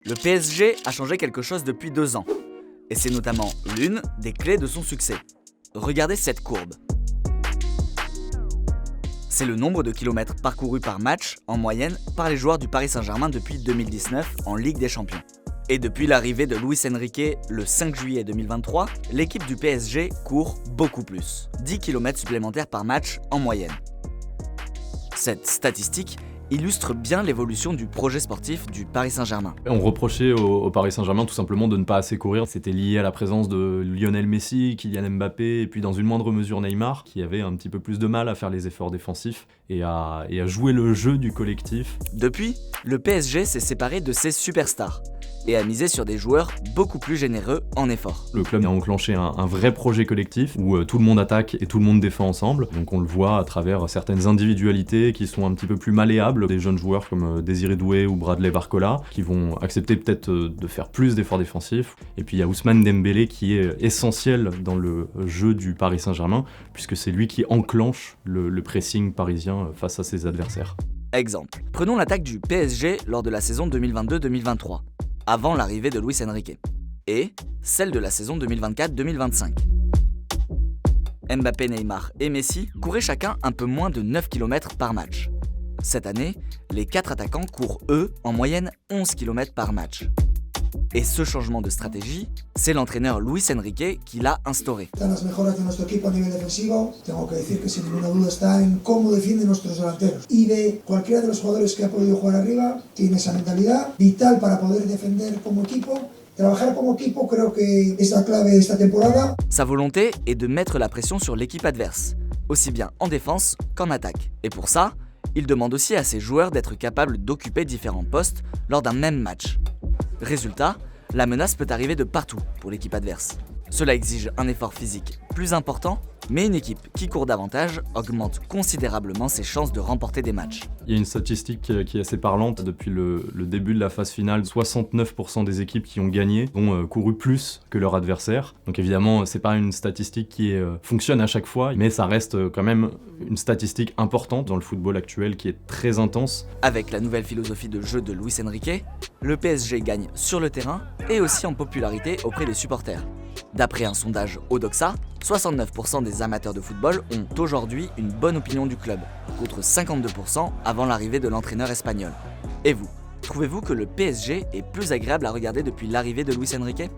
Le PSG a changé quelque chose depuis 2 ans, et c'est notamment l'une des clés de son succès. Regardez cette courbe. C'est le nombre de kilomètres parcourus par match, en moyenne, par les joueurs du Paris Saint-Germain depuis 2019 en Ligue des Champions. Et depuis l'arrivée de Luis Enrique le 5 juillet 2023, l'équipe du PSG court beaucoup plus, 10 km supplémentaires par match en moyenne. Cette statistique illustre bien l'évolution du projet sportif du Paris Saint-Germain. On reprochait au Paris Saint-Germain tout simplement de ne pas assez courir. C'était lié à la présence de Lionel Messi, Kylian Mbappé et puis dans une moindre mesure Neymar, qui avait un petit peu plus de mal à faire les efforts défensifs et à jouer le jeu du collectif. Depuis, le PSG s'est séparé de ses superstars et a misé sur des joueurs beaucoup plus généreux en efforts. Le club a enclenché un vrai projet collectif où tout le monde attaque et tout le monde défend ensemble. Donc on le voit à travers certaines individualités qui sont un petit peu plus malléables. Des jeunes joueurs comme Désiré Doué ou Bradley Barcola qui vont accepter peut-être de faire plus d'efforts défensifs. Et puis il y a Ousmane Dembélé qui est essentiel dans le jeu du Paris Saint-Germain puisque c'est lui qui enclenche le pressing parisien face à ses adversaires. Exemple, prenons l'attaque du PSG lors de la saison 2022-2023. Avant l'arrivée de Luis Enrique, et celle de la saison 2024-2025. Mbappé, Neymar et Messi couraient chacun un peu moins de 9 km par match. Cette année, les 4 attaquants courent eux en moyenne 11 km par match. Et ce changement de stratégie, c'est l'entraîneur Luis Enrique qui l'a instauré. Las mejoras de nuestro equipo a nivel defensivo, tengo que decir que sin ninguna duda está en cómo defienden nuestros delanteros. Y de cualquiera de los jugadores que ha podido jugar arriba, tiene esa mentalidad vital para poder defender como equipo. Trabajar como equipo creo que es la clave de esta temporada. Sa volonté est de mettre la pression sur l'équipe adverse, aussi bien en défense qu'en attaque. Et pour ça, il demande aussi à ses joueurs d'être capables d'occuper différents postes lors d'un même match. Résultat, la menace peut arriver de partout pour l'équipe adverse. Cela exige un effort physique plus important, mais une équipe qui court davantage augmente considérablement ses chances de remporter des matchs. Il y a une statistique qui est assez parlante. Depuis le début de la phase finale, 69% des équipes qui ont gagné ont couru plus que leur adversaire. Donc évidemment, c'est pas une statistique qui fonctionne à chaque fois, mais ça reste quand même une statistique importante dans le football actuel qui est très intense. Avec la nouvelle philosophie de jeu de Luis Enrique, le PSG gagne sur le terrain et aussi en popularité auprès des supporters. D'après un sondage Odoxa, 69% des amateurs de football ont aujourd'hui une bonne opinion du club, contre 52% avant l'arrivée de l'entraîneur espagnol. Et vous, trouvez-vous que le PSG est plus agréable à regarder depuis l'arrivée de Luis Enrique ?